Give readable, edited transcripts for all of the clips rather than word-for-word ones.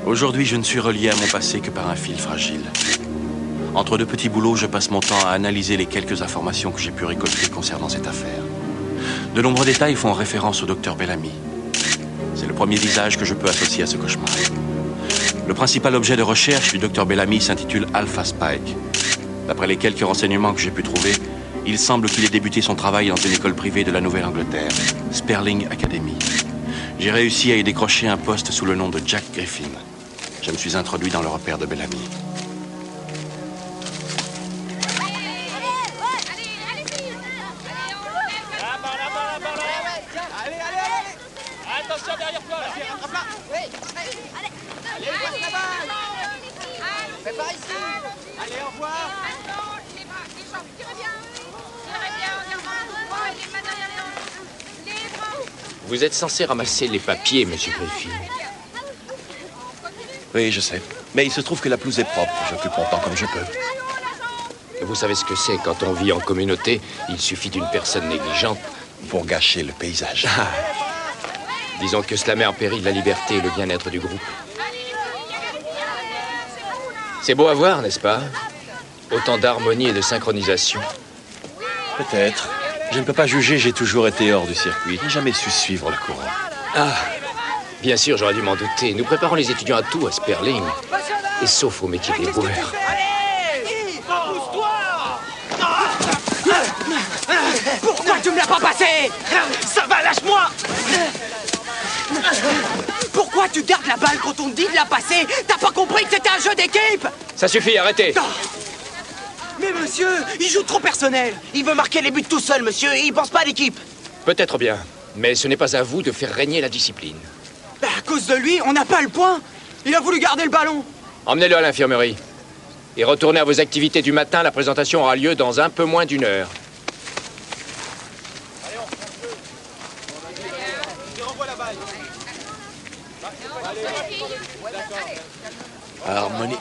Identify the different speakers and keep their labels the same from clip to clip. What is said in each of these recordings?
Speaker 1: Aujourd'hui, je ne suis relié à mon passé que par un fil fragile. Entre deux petits boulots, je passe mon temps à analyser les quelques informations que j'ai pu récolter concernant cette affaire. De nombreux détails font référence au docteur Bellamy. C'est le premier visage que je peux associer à ce cauchemar. Le principal objet de recherche du docteur Bellamy s'intitule Alpha Spike. D'après les quelques renseignements que j'ai pu trouver, il semble qu'il ait débuté son travail dans une école privée de la Nouvelle-Angleterre, Sperling Academy. J'ai réussi à y décrocher un poste sous le nom de Jack Griffin. Je me suis introduit dans le repère de Bellamy.
Speaker 2: Attention derrière toi là. Oui. Allez, passe la balle. Fais par ici. Allez, au revoir.
Speaker 3: Maintenant, les bras, les jambes, tirez bien. Tirez bien en avant. Les mains derrière les bras.
Speaker 4: Vous êtes censé ramasser les papiers, monsieur Griffin.
Speaker 1: Oui, je sais. Mais il se trouve que la pelouse est propre. J'occupe mon temps comme je peux.
Speaker 4: Vous savez ce que c'est, quand on vit en communauté, il suffit d'une personne négligente
Speaker 1: Pour gâcher le paysage.
Speaker 4: Disons que cela met en péril la liberté et le bien-être du groupe. C'est beau à voir, n'est-ce pas? Autant d'harmonie et de synchronisation.
Speaker 1: Peut-être. Je ne peux pas juger, j'ai toujours été hors du circuit. Je n'ai jamais su suivre le courant.
Speaker 4: Ah, bien sûr, j'aurais dû m'en douter. Nous préparons les étudiants à tout à Sperling. Et sauf au métier des boueurs.
Speaker 2: Pourquoi tu me l'as pas passé? Ça va, lâche-moi. Pourquoi tu gardes la balle quand on te dit de la passer? T'as pas compris que c'était un jeu d'équipe?
Speaker 4: Ça suffit, arrêtez!
Speaker 2: Mais monsieur, il joue trop personnel. Il veut marquer les buts tout seul, monsieur, et il pense pas à l'équipe.
Speaker 4: Peut-être bien, mais ce n'est pas à vous de faire régner la discipline.
Speaker 2: Bah, à cause de lui, on n'a pas le point. Il a voulu garder le ballon.
Speaker 4: Emmenez-le à l'infirmerie. Et retournez à vos activités du matin, la présentation aura lieu dans un peu moins d'1 heure.
Speaker 1: Harmonie.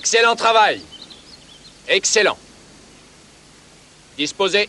Speaker 4: Excellent travail. Excellent. Disposez.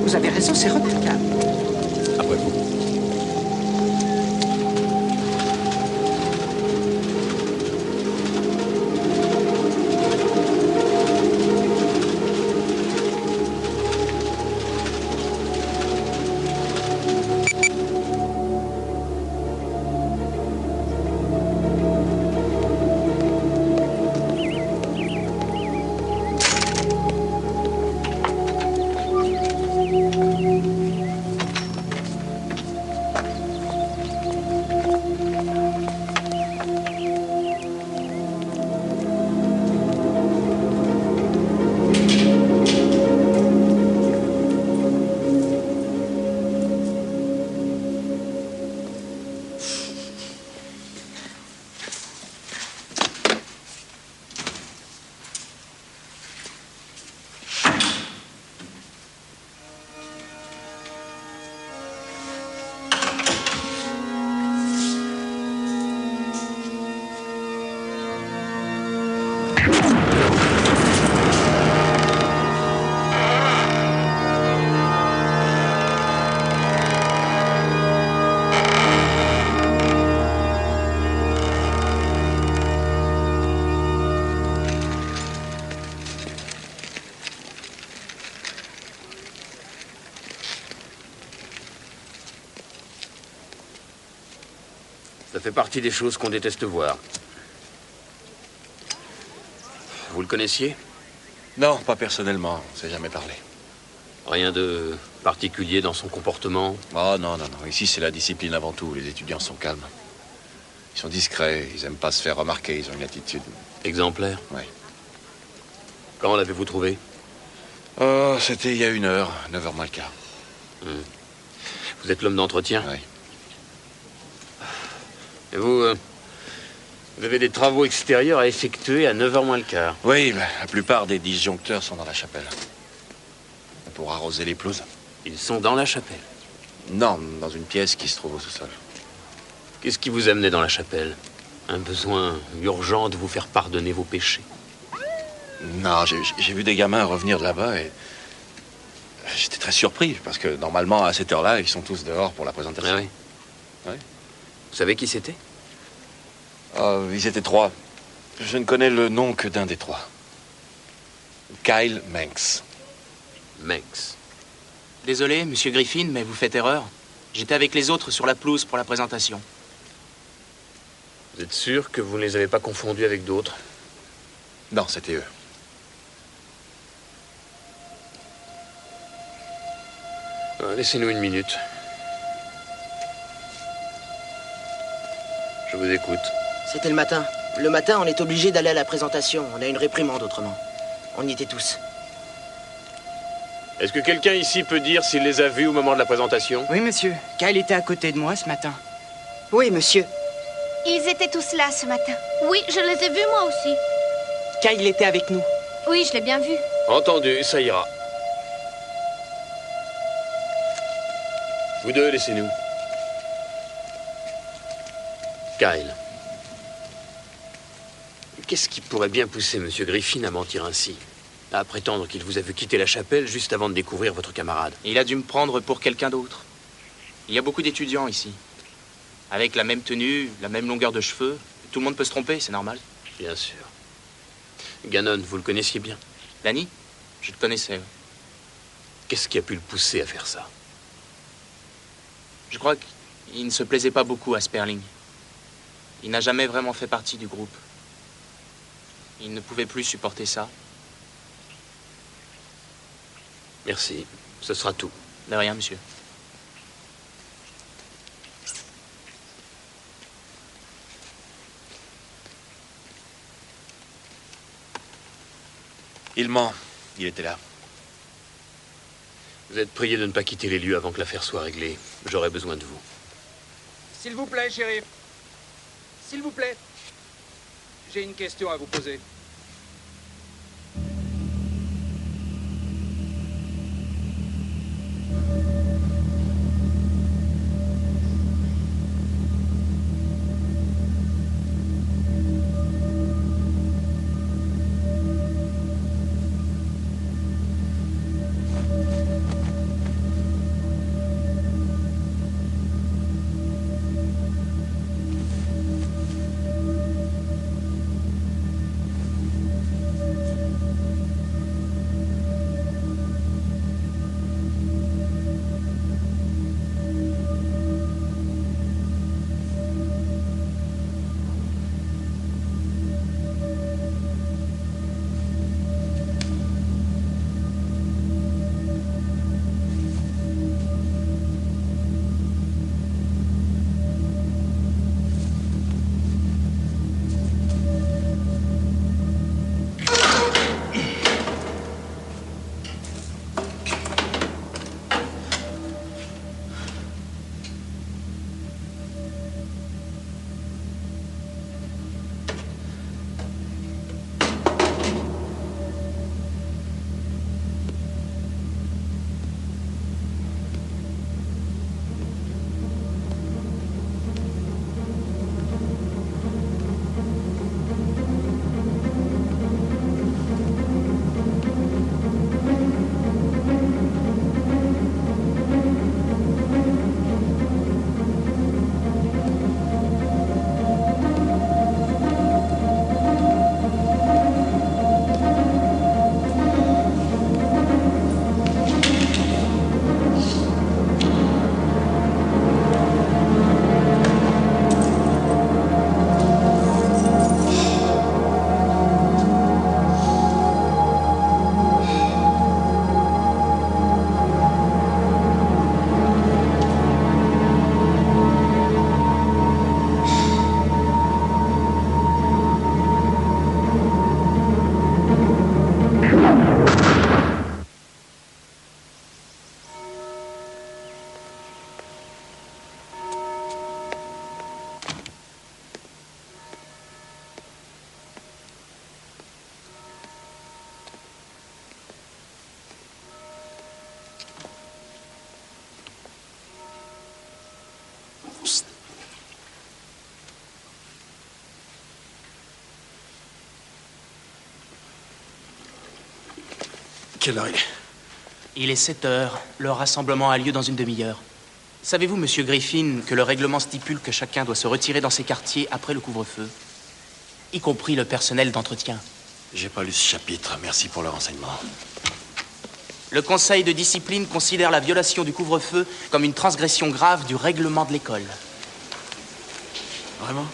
Speaker 5: Vous avez raison, c'est remarquable.
Speaker 4: Après vous. Ça fait partie des choses qu'on déteste voir. Vous le connaissiez?
Speaker 1: Non, pas personnellement. On s'est jamais parlé.
Speaker 4: Rien de particulier dans son comportement?
Speaker 1: Oh non, non, non. Ici, c'est la discipline avant tout. Les étudiants sont calmes. Ils sont discrets. Ils aiment pas se faire remarquer. Ils ont une attitude...
Speaker 4: Exemplaire?
Speaker 1: Oui.
Speaker 4: Quand l'avez-vous trouvé?
Speaker 1: Oh, c'était il y a 1 heure. 9h moins le quart.
Speaker 4: Vous êtes l'homme d'entretien?
Speaker 1: Oui.
Speaker 4: Et vous avez des travaux extérieurs à effectuer à 9h moins le quart.
Speaker 1: Oui, ben, la plupart des disjoncteurs sont dans la chapelle. Pour arroser les pelouses.
Speaker 4: Ils sont dans la chapelle?
Speaker 1: Non, dans une pièce qui se trouve au sous-sol.
Speaker 4: Qu'est-ce qui vous amenait dans la chapelle? Un besoin urgent de vous faire pardonner vos péchés?
Speaker 1: Non, j'ai vu des gamins revenir de là-bas et... J'étais très surpris, parce que normalement, à cette heure-là, ils sont tous dehors pour la présentation.
Speaker 4: Ah oui?
Speaker 1: Oui.
Speaker 4: Vous savez qui c'était?
Speaker 1: Oh, ils étaient 3. Je ne connais le nom que d'un des 3. Kyle Manx.
Speaker 4: Manx.
Speaker 2: Désolé, monsieur Griffin, mais vous faites erreur. J'étais avec les autres sur la pelouse pour la présentation.
Speaker 4: Vous êtes sûr que vous ne les avez pas confondus avec d'autres?
Speaker 1: Non, c'était eux.
Speaker 4: Laissez-nous 1 minute. Je vous écoute.
Speaker 5: C'était le matin. Le matin, on est obligé d'aller à la présentation. On a une réprimande autrement. On y était tous.
Speaker 4: Est-ce que quelqu'un ici peut dire s'il les a vus au moment de la présentation?
Speaker 6: Oui, monsieur. Kyle était à côté de moi ce matin.
Speaker 5: Oui, monsieur.
Speaker 3: Ils étaient tous là ce matin. Oui, je les ai vus moi aussi.
Speaker 5: Kyle était avec nous.
Speaker 3: Oui, je l'ai bien vu.
Speaker 4: Entendu, ça ira. Vous deux, laissez-nous. Kyle. Qu'est-ce qui pourrait bien pousser M. Griffin à mentir ainsi? À prétendre qu'il vous a vu quitter la chapelle juste avant de découvrir votre camarade?
Speaker 2: Il a dû me prendre pour quelqu'un d'autre. Il y a beaucoup d'étudiants ici. Avec la même tenue, la même longueur de cheveux. Tout le monde peut se tromper, c'est normal.
Speaker 4: Bien sûr. Gannon, vous le connaissiez bien?
Speaker 2: Lanny, je le connaissais.
Speaker 4: Qu'est-ce qui a pu le pousser à faire ça?
Speaker 2: Je crois qu'il ne se plaisait pas beaucoup à Sperling. Il n'a jamais vraiment fait partie du groupe. Il ne pouvait plus supporter ça.
Speaker 4: Merci. Ce sera tout.
Speaker 2: De rien, monsieur.
Speaker 1: Il ment. Il était là.
Speaker 4: Vous êtes prié de ne pas quitter les lieux avant que l'affaire soit réglée. J'aurai besoin de vous.
Speaker 7: S'il vous plaît, shérif. S'il vous plaît. J'ai une question à vous poser.
Speaker 1: Quelle heure il est?
Speaker 2: Il est 7 heures. Le rassemblement a lieu dans une demi-heure. Savez-vous, monsieur Griffin, que le règlement stipule que chacun doit se retirer dans ses quartiers après le couvre-feu, y compris le personnel d'entretien?
Speaker 1: J'ai pas lu ce chapitre. Merci pour le renseignement.
Speaker 2: Le conseil de discipline considère la violation du couvre-feu comme une transgression grave du règlement de l'école.
Speaker 1: Vraiment?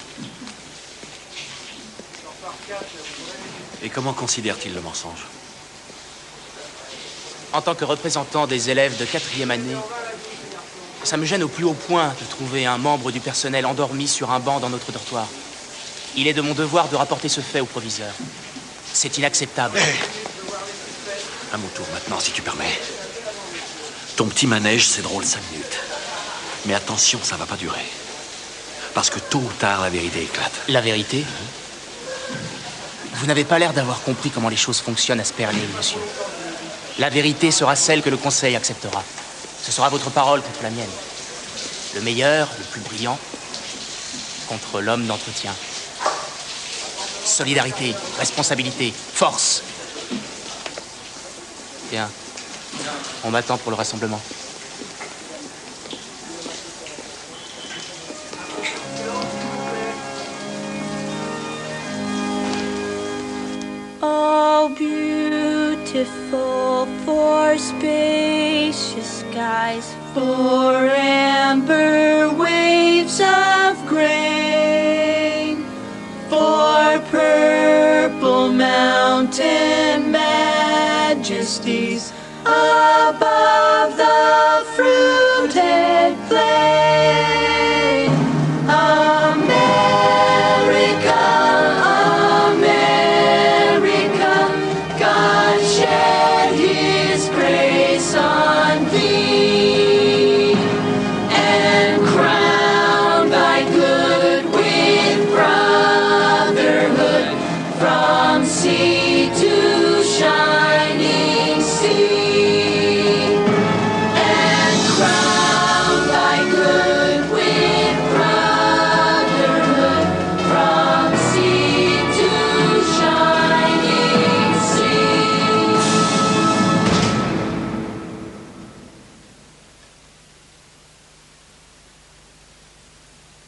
Speaker 1: Et comment considère-t-il le mensonge?
Speaker 2: En tant que représentant des élèves de 4e année, ça me gêne au plus haut point de trouver un membre du personnel endormi sur un banc dans notre dortoir. Il est de mon devoir de rapporter ce fait au proviseur. C'est inacceptable.
Speaker 1: Hey. À mon tour maintenant, si tu permets. Ton petit manège, c'est drôle 5 minutes. Mais attention, ça va pas durer. Parce que tôt ou tard, la vérité éclate.
Speaker 2: La vérité? Vous n'avez pas l'air d'avoir compris comment les choses fonctionnent à Sperling, monsieur. La vérité sera celle que le conseil acceptera. Ce sera votre parole contre la mienne. Le meilleur, le plus brillant, contre l'homme d'entretien. Solidarité, responsabilité, force. Bien. On m'attend pour le rassemblement.
Speaker 8: Oh, beautiful for spacious skies, for amber waves of grain, for purple mountain majesties above the sea, and crowned by good with brotherhood, from sea to shining sea.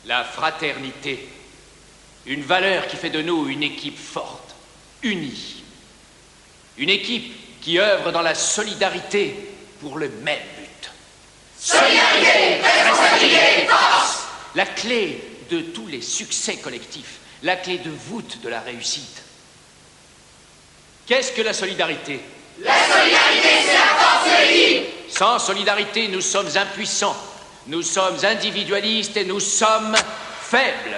Speaker 9: La fraternité, une valeur qui fait de nous une équipe forte, unie. Une équipe qui œuvre dans la solidarité pour le même but.
Speaker 8: Solidarité, responsabilité, force.
Speaker 9: La clé de tous les succès collectifs, la clé de voûte de la réussite. Qu'est-ce que la solidarité?
Speaker 8: La solidarité, c'est la force de l'équipe.
Speaker 9: Sans solidarité, nous sommes impuissants, nous sommes individualistes et nous sommes faibles.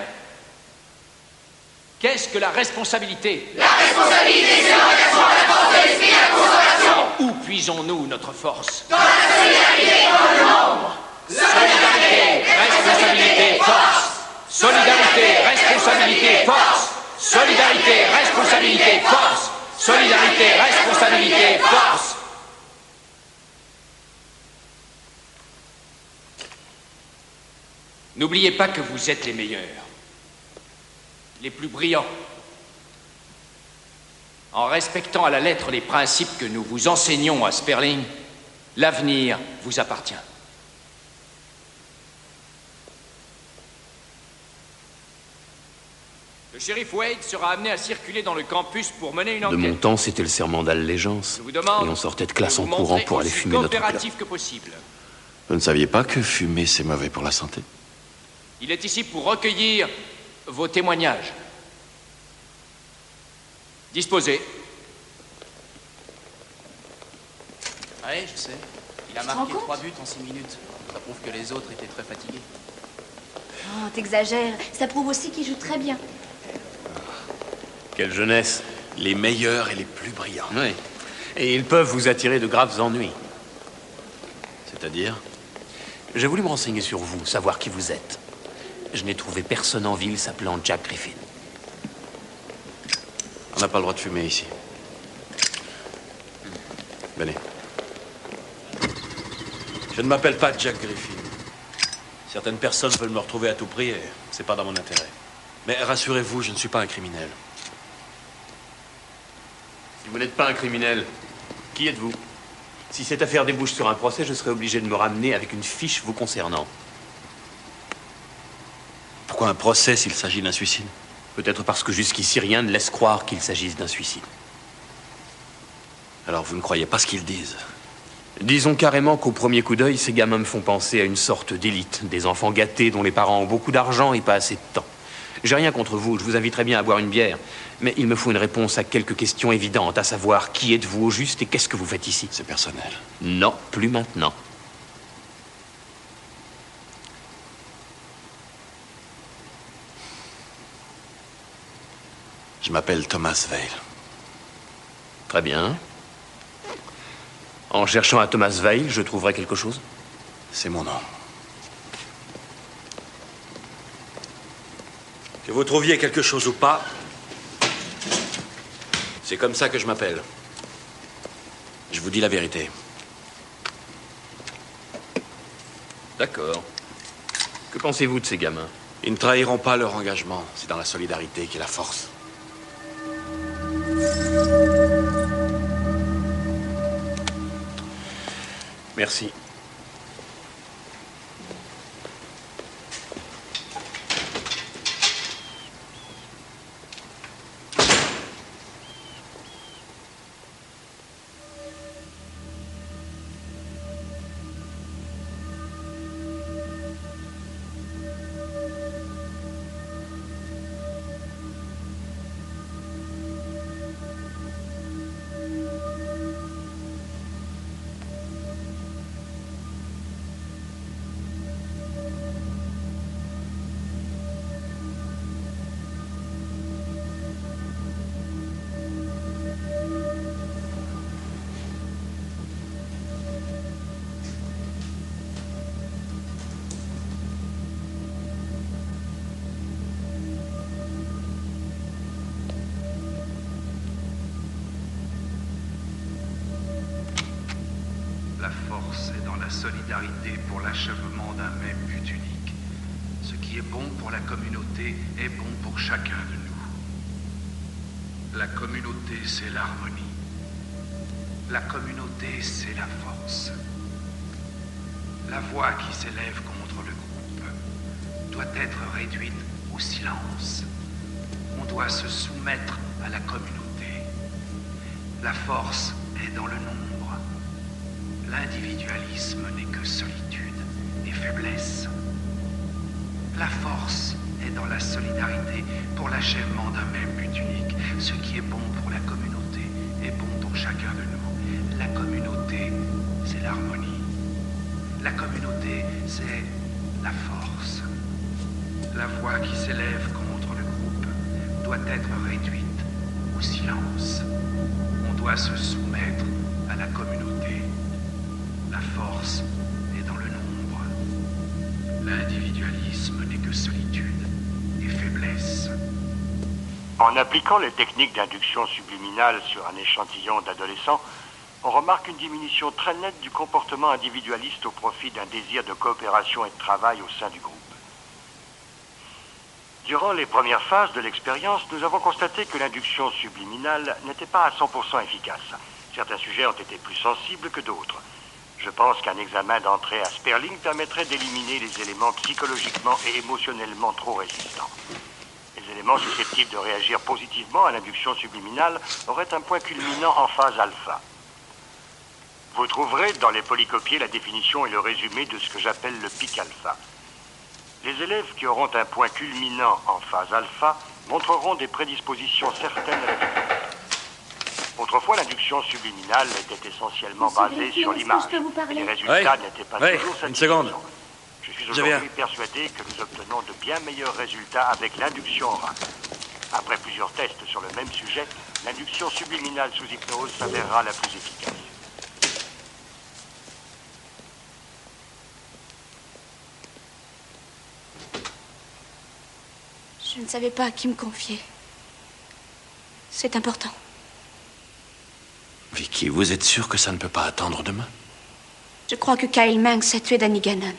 Speaker 9: Qu'est-ce que la responsabilité?
Speaker 8: La responsabilité, c'est l'engagement à la force de l'esprit et la consolation.
Speaker 9: Où puisons-nous notre force?
Speaker 8: Dans la solidarité et dans le nombre.
Speaker 9: Solidarité, responsabilité, force. Solidarité, responsabilité, force. Solidarité, responsabilité, force. Solidarité, responsabilité, force. N'oubliez pas que vous êtes les meilleurs, les plus brillants. En respectant à la lettre les principes que nous vous enseignons à Sperling, l'avenir vous appartient. Le shérif Wade sera amené à circuler dans le campus pour mener une enquête.
Speaker 10: De mon temps, c'était le serment d'allégeance.
Speaker 9: Je vous demande
Speaker 10: Et on sortait de classe
Speaker 9: de
Speaker 10: en
Speaker 9: vous
Speaker 10: courant
Speaker 9: montrer
Speaker 10: pour aller
Speaker 9: aussi
Speaker 10: fumer notre
Speaker 9: coopératif
Speaker 10: plat.
Speaker 9: que possible.
Speaker 1: Vous ne saviez pas que fumer, c'est mauvais pour la santé?
Speaker 9: Il est ici pour recueillir vos témoignages. Disposez.
Speaker 2: Ouais, je sais. Il a marqué 3 buts en 6 minutes. Ça prouve que les autres étaient très fatigués.
Speaker 11: Oh, t'exagères. Ça prouve aussi qu'il joue très bien.
Speaker 10: Quelle jeunesse.
Speaker 1: Les meilleurs et les plus brillants.
Speaker 10: Oui. Et ils peuvent vous attirer de graves ennuis.
Speaker 1: C'est-à-dire?
Speaker 10: J'ai voulu me renseigner sur vous, savoir qui vous êtes. Je n'ai trouvé personne en ville s'appelant Jack Griffin.
Speaker 1: On n'a pas le droit de fumer ici. Venez. Je ne m'appelle pas Jack Griffin. Certaines personnes veulent me retrouver à tout prix et c'est pas dans mon intérêt. Mais rassurez-vous, je ne suis pas un criminel.
Speaker 10: Si vous n'êtes pas un criminel, qui êtes-vous? Si cette affaire débouche sur un procès, je serai obligé de me ramener avec une fiche vous concernant.
Speaker 1: Pourquoi un procès s'il s'agit d'un suicide?
Speaker 10: Peut-être parce que jusqu'ici, rien ne laisse croire qu'il s'agisse d'un suicide.
Speaker 1: Alors vous ne croyez pas ce qu'ils disent?
Speaker 10: Disons carrément qu'au premier coup d'œil, ces gamins me font penser à une sorte d'élite. Des enfants gâtés dont les parents ont beaucoup d'argent et pas assez de temps. J'ai rien contre vous, je vous inviterai bien à boire une bière. Mais il me faut une réponse à quelques questions évidentes, à savoir qui êtes-vous au juste et qu'est-ce que vous faites ici?
Speaker 1: C'est personnel.
Speaker 10: Non, plus maintenant.
Speaker 1: Je m'appelle Thomas Vale.
Speaker 10: Très bien. En cherchant à Thomas Vale, je trouverai quelque chose?
Speaker 1: C'est mon nom. Que vous trouviez quelque chose ou pas, c'est comme ça que je m'appelle. Je vous dis la vérité.
Speaker 10: D'accord. Que pensez-vous de ces gamins?
Speaker 1: Ils ne trahiront pas leur engagement. C'est dans la solidarité qu'est la force.
Speaker 10: Merci.
Speaker 12: force est dans la solidarité pour l'achèvement d'un même but unique. Ce qui est bon pour la communauté est bon pour chacun de nous. La communauté, c'est l'harmonie. La communauté, c'est la force. La voix qui s'élève contre le groupe doit être réduite au silence. On doit se soumettre à la communauté. La force est dans le nombre. L'individualisme n'est que solitude et faiblesse. La force est dans la solidarité pour l'achèvement d'un même but unique. Ce qui est bon pour la communauté est bon pour chacun de nous. La communauté, c'est l'harmonie. La communauté, c'est la force. La voix qui s'élève contre le groupe doit être réduite au silence. On doit se soumettre à la communauté. La force est dans le nombre. L'individualisme n'est que solitude et faiblesse.
Speaker 13: En appliquant les techniques d'induction subliminale sur un échantillon d'adolescents, on remarque une diminution très nette du comportement individualiste au profit d'un désir de coopération et de travail au sein du groupe. Durant les premières phases de l'expérience, nous avons constaté que l'induction subliminale n'était pas à 100% efficace. Certains sujets ont été plus sensibles que d'autres. Je pense qu'un examen d'entrée à Sperling permettrait d'éliminer les éléments psychologiquement et émotionnellement trop résistants. Les éléments susceptibles de réagir positivement à l'induction subliminale auraient un point culminant en phase alpha. Vous trouverez dans les polycopiés la définition et le résumé de ce que j'appelle le pic alpha. Les élèves qui auront un point culminant en phase alpha montreront des prédispositions certaines à la découverte. Autrefois, l'induction subliminale était essentiellement basée sur l'image. Les résultats n'étaient pas toujours satisfaisants.
Speaker 1: Une seconde.
Speaker 13: Je suis aujourd'hui persuadé que nous obtenons de bien meilleurs résultats avec l'induction orale. Après plusieurs tests sur le même sujet, l'induction subliminale sous hypnose s'avérera la plus efficace.
Speaker 11: Je ne savais pas à qui me confier. C'est important.
Speaker 1: Vicky, vous êtes sûre que ça ne peut pas attendre demain?
Speaker 11: Je crois que Kyle Manx a tué Danny Gannon.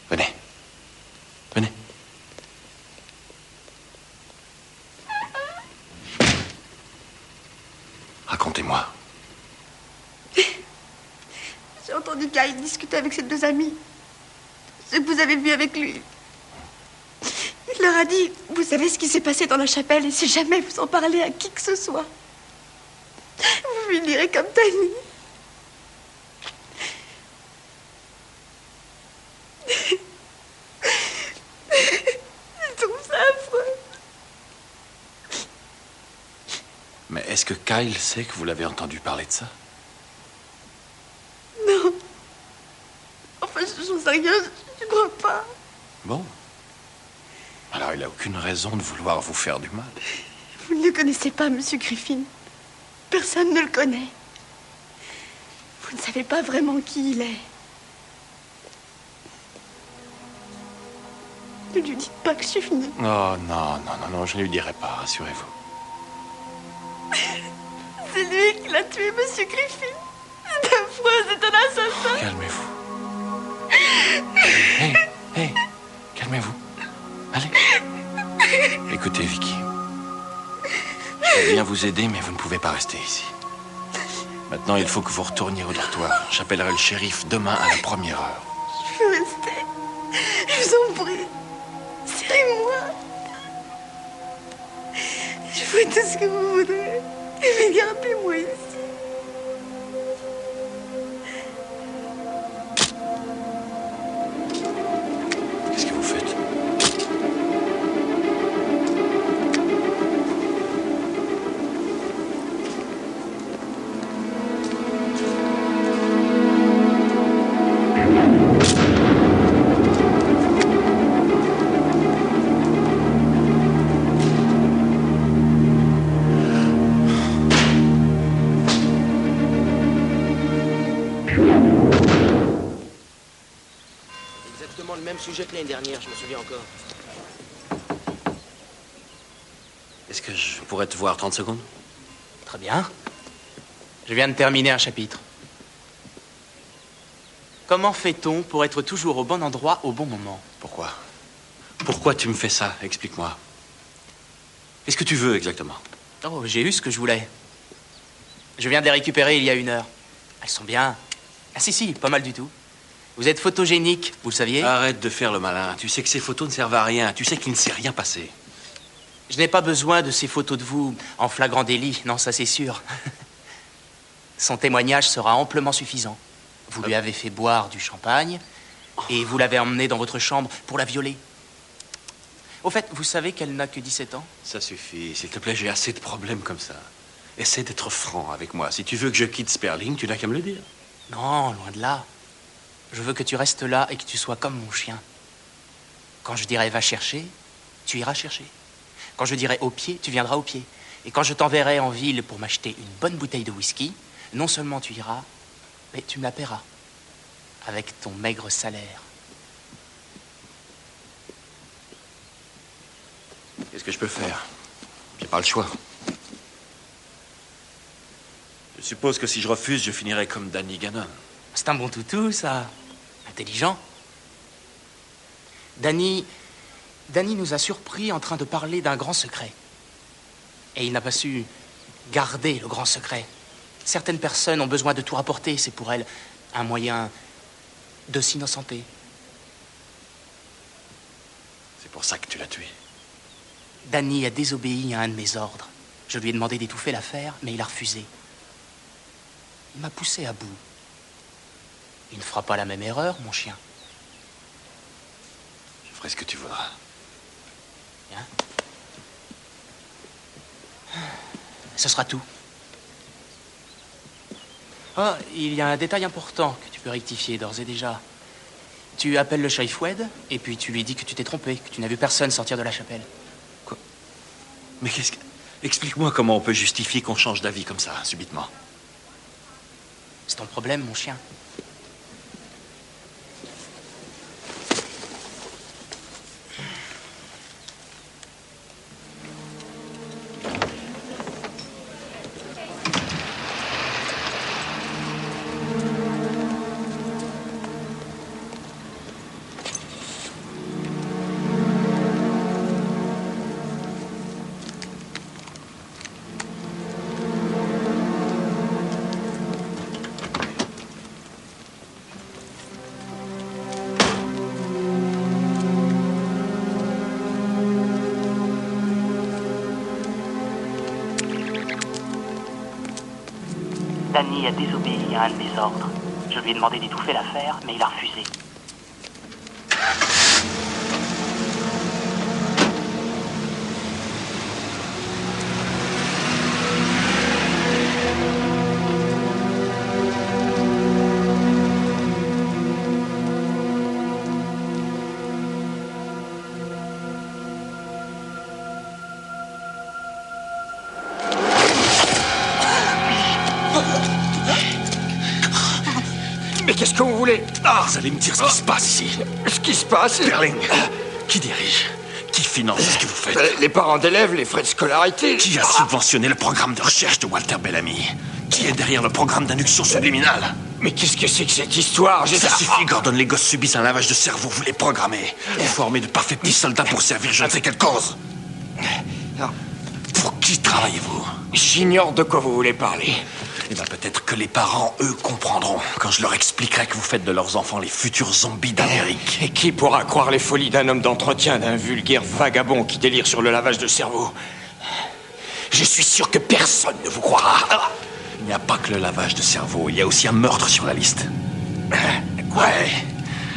Speaker 1: Venez. Venez. Racontez-moi.
Speaker 14: J'ai entendu Kyle discuter avec ses deux amis. Ce que vous avez vu avec lui. Il leur a dit, vous savez ce qui s'est passé dans la chapelle et si jamais vous en parlez à qui que ce soit, vous finirez comme Danny. Je trouve ça affreux.
Speaker 1: Mais est-ce que Kyle sait que vous l'avez entendu parler de ça?
Speaker 14: Non. Enfin, j'en sais rien, je crois pas.
Speaker 1: Bon. Alors, il n'a aucune raison de vouloir vous faire du mal.
Speaker 14: Vous ne le connaissez pas, Monsieur Griffin. Personne ne le connaît. Vous ne savez pas vraiment qui il est. Ne lui dites pas que je suis finie.
Speaker 1: Oh, non, non, non, non, je ne lui dirai pas, rassurez-vous.
Speaker 14: C'est lui qui l'a tué, Monsieur Griffin. C'est affreux, c'est un assassin.
Speaker 1: Calmez-vous. Hé, hé, calmez-vous. Allez. Écoutez, Vicky. Je veux bien vous aider, mais vous ne pouvez pas rester ici. Maintenant, il faut que vous retourniez au dortoir. J'appellerai le shérif demain à la première heure.
Speaker 14: Je veux rester. Je vous en prie. Serrez-moi. Je ferai tout ce que vous voudrez. Mais gardez-moi ici.
Speaker 1: Qu'est-ce que vous faites?
Speaker 5: Exactement le même sujet que l'année dernière, je me souviens encore.
Speaker 1: Est-ce que je pourrais te voir 30 secondes?
Speaker 2: Très bien. Je viens de terminer un chapitre. Comment fait-on pour être toujours au bon endroit au bon moment?
Speaker 1: Pourquoi? Pourquoi tu me fais ça? Explique-moi. Qu'est-ce que tu veux exactement?
Speaker 2: Oh, j'ai eu ce que je voulais. Je viens de les récupérer il y a 1 heure. Elles sont bien. Ah si, pas mal du tout. Vous êtes photogénique, vous le saviez?
Speaker 1: Arrête de faire le malin. Tu sais que ces photos ne servent à rien. Tu sais qu'il ne s'est rien passé.
Speaker 2: Je n'ai pas besoin de ces photos de vous en flagrant délit. Non, ça c'est sûr. Son témoignage sera amplement suffisant. Vous lui avez fait boire du champagne et vous l'avez emmenée dans votre chambre pour la violer. Au fait, vous savez qu'elle n'a que 17 ans?
Speaker 1: Ça suffit. S'il te plaît, j'ai assez de problèmes comme ça. Essaie d'être franc avec moi. Si tu veux que je quitte Sperling, tu n'as qu'à me le dire.
Speaker 2: Non, loin de là. Je veux que tu restes là et que tu sois comme mon chien. Quand je dirai va chercher, tu iras chercher. Quand je dirai au pied, tu viendras au pied. Et quand je t'enverrai en ville pour m'acheter une bonne bouteille de whisky, non seulement tu iras, mais tu me la paieras. Avec ton maigre salaire.
Speaker 1: Qu'est-ce que je peux faire? J'ai pas le choix. Je suppose que si je refuse, je finirai comme Danny Gannon.
Speaker 2: C'est un bon toutou, ça. Intelligent. Danny nous a surpris en train de parler d'un grand secret. Et il n'a pas su garder le grand secret. Certaines personnes ont besoin de tout rapporter. C'est pour elles un moyen de s'innocenter.
Speaker 1: C'est pour ça que tu l'as tué.
Speaker 2: Danny a désobéi à un de mes ordres. Je lui ai demandé d'étouffer l'affaire, mais il a refusé. Il m'a poussé à bout. Il ne fera pas la même erreur, mon chien.
Speaker 1: Je ferai ce que tu voudras.
Speaker 2: Bien. Ce sera tout. Oh, il y a un détail important que tu peux rectifier d'ores et déjà. Tu appelles le shérif Wade, et puis tu lui dis que tu t'es trompé, que tu n'as vu personne sortir de la chapelle.
Speaker 1: Quoi? Mais qu'est-ce que... Explique-moi comment on peut justifier qu'on change d'avis comme ça, subitement.
Speaker 2: C'est ton problème, mon chien. Danny a désobéi à un de mes ordres. Je lui ai demandé d'étouffer l'affaire, mais il a refusé.
Speaker 15: Mais qu'est-ce que vous voulez?
Speaker 1: Ah, vous allez me dire ce qui se passe ici.
Speaker 15: Ce qui se passe?
Speaker 1: Sperling, qui dirige? Qui finance ce que vous faites?
Speaker 15: Les parents d'élèves, les frais de scolarité.
Speaker 1: Qui a subventionné le programme de recherche de Walter Bellamy? Qui est derrière le programme d'induction subliminale?
Speaker 15: Mais qu'est-ce que c'est que cette histoire?
Speaker 1: Ça suffit, Gordon. Les gosses subissent un lavage de cerveau. Vous les programmez. Vous formez de parfaits petits soldats pour servir je ne sais quelle cause. Pour qui travaillez-vous?
Speaker 15: J'ignore de quoi vous voulez parler.
Speaker 1: Eh bien, peut-être que les parents, eux, comprendront quand je leur expliquerai que vous faites de leurs enfants les futurs zombies d'Amérique.
Speaker 15: Et qui pourra croire les folies d'un homme d'entretien, d'un vulgaire vagabond qui délire sur le lavage de cerveau? Je suis sûr que personne ne vous croira.
Speaker 1: Il n'y a pas que le lavage de cerveau, il y a aussi un meurtre sur la liste. Ouais,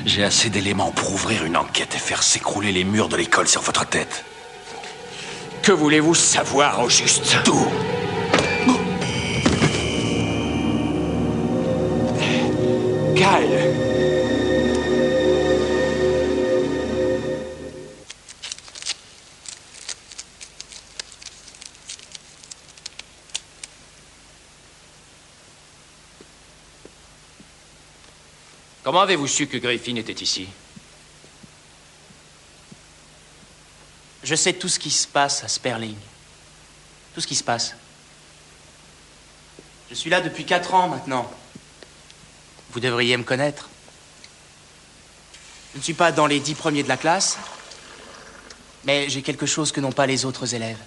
Speaker 1: j'ai assez d'éléments pour ouvrir une enquête et faire s'écrouler les murs de l'école sur votre tête.
Speaker 15: Que voulez-vous savoir au juste?
Speaker 1: Tout.
Speaker 15: Kyle.
Speaker 4: Comment avez-vous su que Griffin était ici?
Speaker 2: Je sais tout ce qui se passe à Sperling. Tout ce qui se passe. Je suis là depuis 4 ans maintenant. Vous devriez me connaître. Je ne suis pas dans les 10 premiers de la classe, mais j'ai quelque chose que n'ont pas les autres élèves.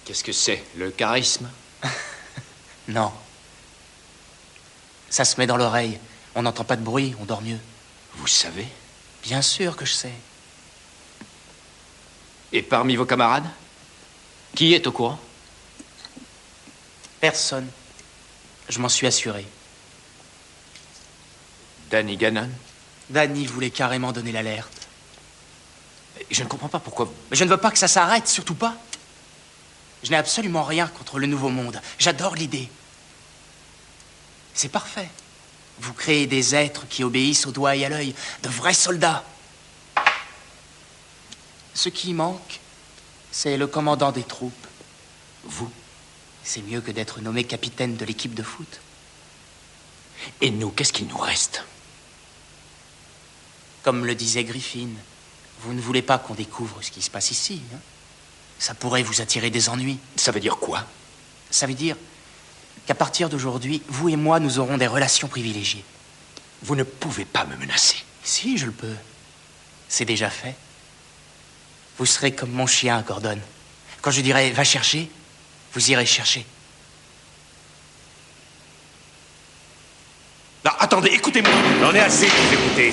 Speaker 4: Qu'est-ce que c'est? Le charisme?
Speaker 2: Non. Ça se met dans l'oreille. On n'entend pas de bruit, on dort mieux.
Speaker 4: Vous savez?
Speaker 2: Bien sûr que je sais.
Speaker 4: Et parmi vos camarades? Qui est au courant?
Speaker 2: Personne. Je m'en suis assuré.
Speaker 4: Danny Gannon?
Speaker 2: Danny voulait carrément donner l'alerte.
Speaker 4: Je ne comprends pas pourquoi...
Speaker 2: Mais je ne veux pas que ça s'arrête, surtout pas. Je n'ai absolument rien contre le nouveau monde. J'adore l'idée. C'est parfait. Vous créez des êtres qui obéissent au doigt et à l'œil, de vrais soldats. Ce qui manque, c'est le commandant des troupes.
Speaker 4: Vous?
Speaker 2: C'est mieux que d'être nommé capitaine de l'équipe de foot.
Speaker 4: Et nous, qu'est-ce qu'il nous reste?
Speaker 2: Comme le disait Griffin, vous ne voulez pas qu'on découvre ce qui se passe ici, hein? Ça pourrait vous attirer des ennuis.
Speaker 4: Ça veut dire quoi?
Speaker 2: Ça veut dire qu'à partir d'aujourd'hui, vous et moi, nous aurons des relations privilégiées.
Speaker 4: Vous ne pouvez pas me menacer.
Speaker 2: Si, je le peux. C'est déjà fait. Vous serez comme mon chien, Gordon. Quand je dirai « va chercher », vous irez chercher.
Speaker 16: Non, attendez, écoutez-moi.
Speaker 17: J'en ai assez de vous écouter.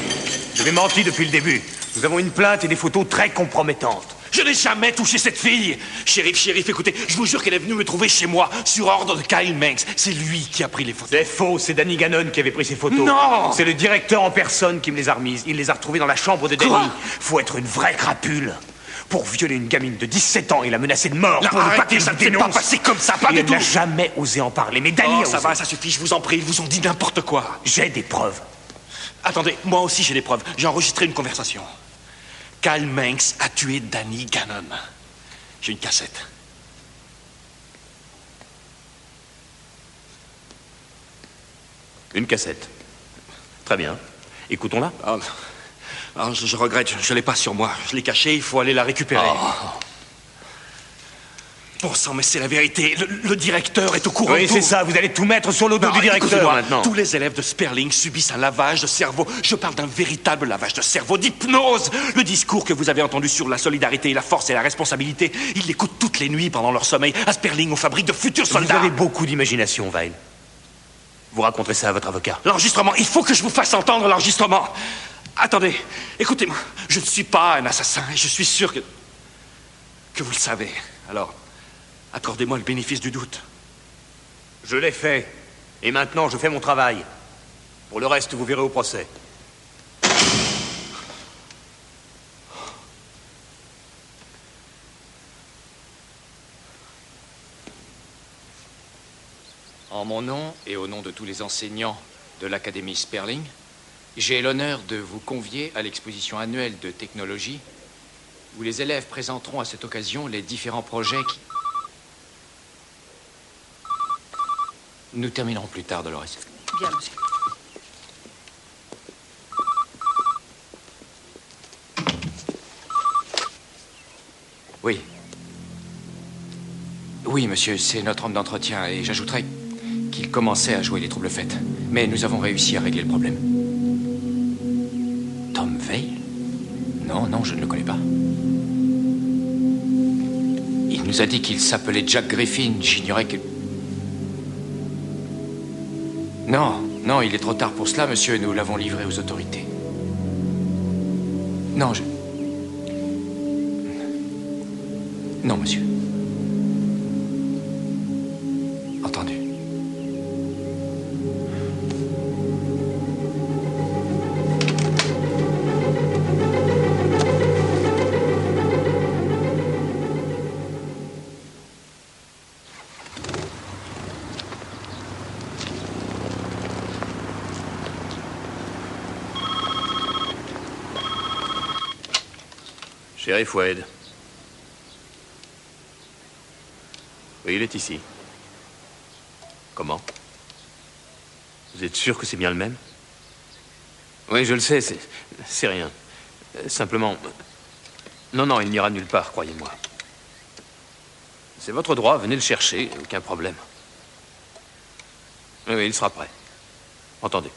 Speaker 17: Je vais mentir depuis le début. Nous avons une plainte et des photos très compromettantes.
Speaker 16: Je n'ai jamais touché cette fille. Shérif, écoutez, je vous jure qu'elle est venue me trouver chez moi, sur ordre de Kyle Manx. C'est lui qui a pris les photos.
Speaker 17: C'est faux, c'est Danny Gannon qui avait pris ces photos.
Speaker 16: Non!
Speaker 17: C'est le directeur en personne qui me les a remises. Il les a retrouvées dans la chambre de Danny.
Speaker 16: Quoi?
Speaker 17: Faut être une vraie crapule. Pour violer une gamine de 17 ans et la menacer de mort.
Speaker 16: Non,
Speaker 17: pour ne pas
Speaker 16: arrêtez,
Speaker 17: qu'elle
Speaker 16: ça
Speaker 17: vous
Speaker 16: ne s'est pas
Speaker 17: dénonce.
Speaker 16: passé comme ça, pas
Speaker 17: Et
Speaker 16: du
Speaker 17: elle
Speaker 16: tout.
Speaker 17: n'a jamais osé en parler, mais Danny a
Speaker 16: ça
Speaker 17: osé.
Speaker 16: va, ça suffit, je vous en prie, ils vous ont dit n'importe quoi.
Speaker 17: J'ai des preuves.
Speaker 16: Attendez, moi aussi j'ai des preuves. J'ai enregistré une conversation. Kyle Manx a tué Danny Gannon. J'ai une cassette.
Speaker 17: Une cassette. Très bien. Écoutons-la.
Speaker 16: Je regrette, je l'ai pas sur moi. Je l'ai cachée, il faut aller la récupérer. Bon sang, mais c'est la vérité. Le directeur est au courant de
Speaker 17: Oui,
Speaker 16: tout.
Speaker 17: c'est ça. Vous allez tout mettre sur le dos du directeur
Speaker 16: écoutez-moi,
Speaker 17: maintenant.
Speaker 16: Tous les élèves de Sperling subissent un lavage de cerveau. Je parle d'un véritable lavage de cerveau, d'hypnose. Le discours que vous avez entendu sur la solidarité, la force et la responsabilité, ils l'écoutent toutes les nuits pendant leur sommeil. À Sperling, on fabrique de futurs soldats.
Speaker 17: Vous avez beaucoup d'imagination, Weil. Vous raconterez ça à votre avocat.
Speaker 16: L'enregistrement, il faut que je vous fasse entendre l'enregistrement. Attendez, écoutez-moi. Je ne suis pas un assassin et je suis sûr que vous le savez. Alors, accordez-moi le bénéfice du doute.
Speaker 17: Je l'ai fait. Et maintenant, je fais mon travail. Pour le reste, vous verrez au procès.
Speaker 4: En mon nom et au nom de tous les enseignants de l'Académie Sperling, j'ai l'honneur de vous convier à l'exposition annuelle de technologie où les élèves présenteront à cette occasion les différents projets qui... Nous terminerons plus tard, Dolores.
Speaker 14: Bien, monsieur.
Speaker 4: Oui. Oui, monsieur, c'est notre homme d'entretien et j'ajouterais qu'il commençait à jouer les troubles faits. Mais nous avons réussi à régler le problème. Tom Veil? Non, je ne le connais pas. Il nous a dit qu'il s'appelait Jack Griffin. J'ignorais que... Non, il est trop tard pour cela, monsieur, et nous l'avons livré aux autorités. Non, Non, monsieur. Entendu.
Speaker 17: Shérif Wade. Oui, il est ici. Comment? Vous êtes sûr que c'est bien le même? Oui, je le sais, c'est rien. Simplement... Non, il n'ira nulle part, croyez-moi. C'est votre droit, venez le chercher, aucun problème. Oui, il sera prêt. Entendez.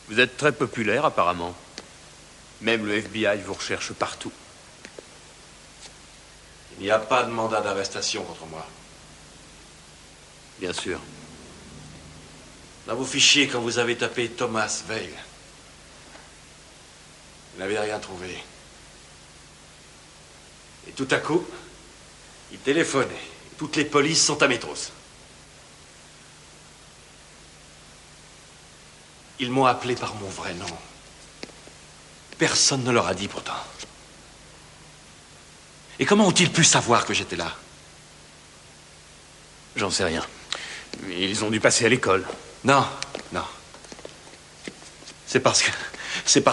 Speaker 17: Vous êtes très populaire, apparemment. Même le FBI vous recherche partout.
Speaker 1: Il n'y a pas de mandat d'arrestation contre moi.
Speaker 17: Bien sûr.
Speaker 1: Dans vos fichiers, quand vous avez tapé Thomas Veil, vous n'avez rien trouvé. Et tout à coup, il téléphone. Toutes les polices sont à Métros. Ils m'ont appelé par mon vrai nom. Personne ne leur a dit pourtant. Et comment ont-ils pu savoir que j'étais là?
Speaker 17: J'en sais rien. Ils ont dû passer à l'école.
Speaker 1: Non, non. C'est parce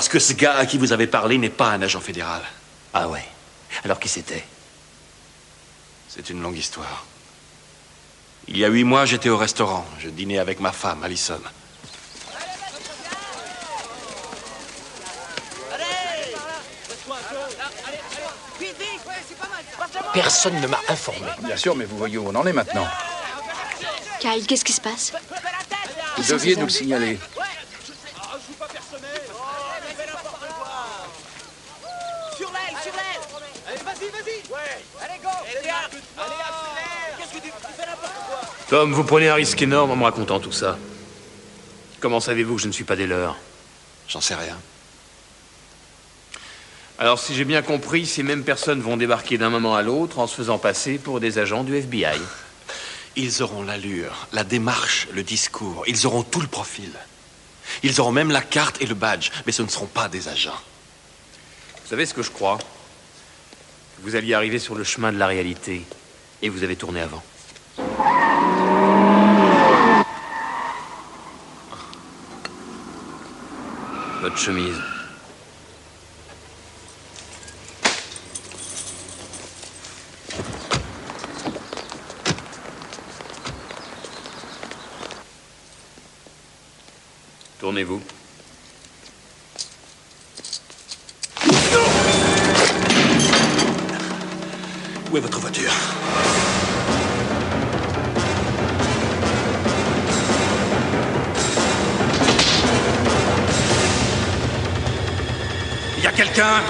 Speaker 1: que ce gars à qui vous avez parlé n'est pas un agent fédéral.
Speaker 17: Ah ouais. Alors qui c'était?
Speaker 1: C'est une longue histoire. Il y a 8 mois, j'étais au restaurant. Je dînais avec ma femme, Allison.
Speaker 15: Personne ne m'a informé.
Speaker 7: Bien sûr, mais vous voyez où on en est maintenant.
Speaker 11: Kyle, qu'est-ce qui se passe?
Speaker 7: Vous deviez nous le signaler.
Speaker 8: Sur l'aile, sur l'aile. Allez, vas-y. Ouais. Allez, go. Allez, accélère. Qu'est-ce que tu fais n'importe quoi?
Speaker 17: Tom, vous prenez un risque énorme en me racontant tout ça. Comment savez-vous que je ne suis pas des leurs?
Speaker 1: J'en sais rien.
Speaker 17: Alors, si j'ai bien compris, ces mêmes personnes vont débarquer d'un moment à l'autre en se faisant passer pour des agents du FBI.
Speaker 1: Ils auront l'allure, la démarche, le discours. Ils auront tout le profil. Ils auront même la carte et le badge, mais ce ne seront pas des agents.
Speaker 17: Vous savez ce que je crois? Vous alliez arriver sur le chemin de la réalité, et vous avez tourné avant. Votre chemise. Tournez-vous.
Speaker 1: Où est votre voiture? Il y a quelqu'un?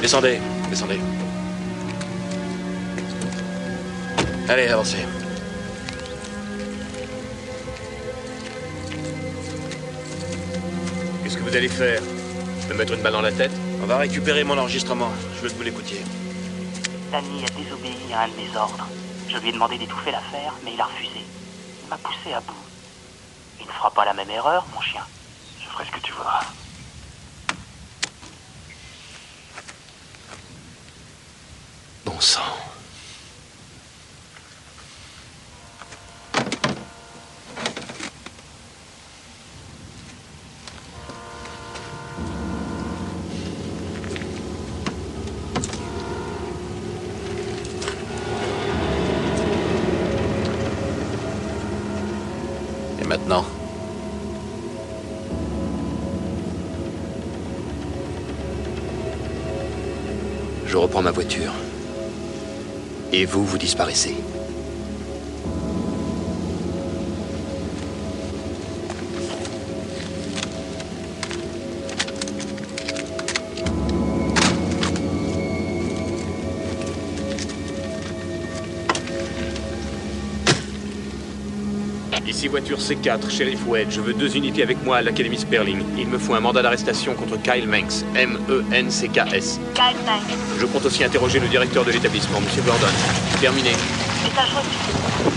Speaker 1: Descendez, descendez. Allez, avancez.
Speaker 17: Qu'est-ce que vous allez faire? Me mettre une balle dans la tête?
Speaker 1: On va récupérer mon enregistrement. Je veux que vous l'écoutiez.
Speaker 18: Danny a désobéi à un de mes ordres. Je lui ai demandé d'étouffer l'affaire, mais il a refusé. Il m'a poussé à bout. Il ne fera pas la même erreur, mon chien.
Speaker 13: Je ferai ce que tu voudras.
Speaker 17: Bon sang.
Speaker 1: Et maintenant?
Speaker 17: Je reprends ma voiture. Et vous, vous disparaissez.
Speaker 10: Ici voiture C4, shérif Wade. Je veux 2 unités avec moi à l'Académie Sperling. Il me faut un mandat d'arrestation contre Kyle Manx. M-E-N-C-K-S.
Speaker 18: Kyle Manx.
Speaker 10: Je compte aussi interroger le directeur de l'établissement, M. Gordon. Terminé.
Speaker 18: Message reçu.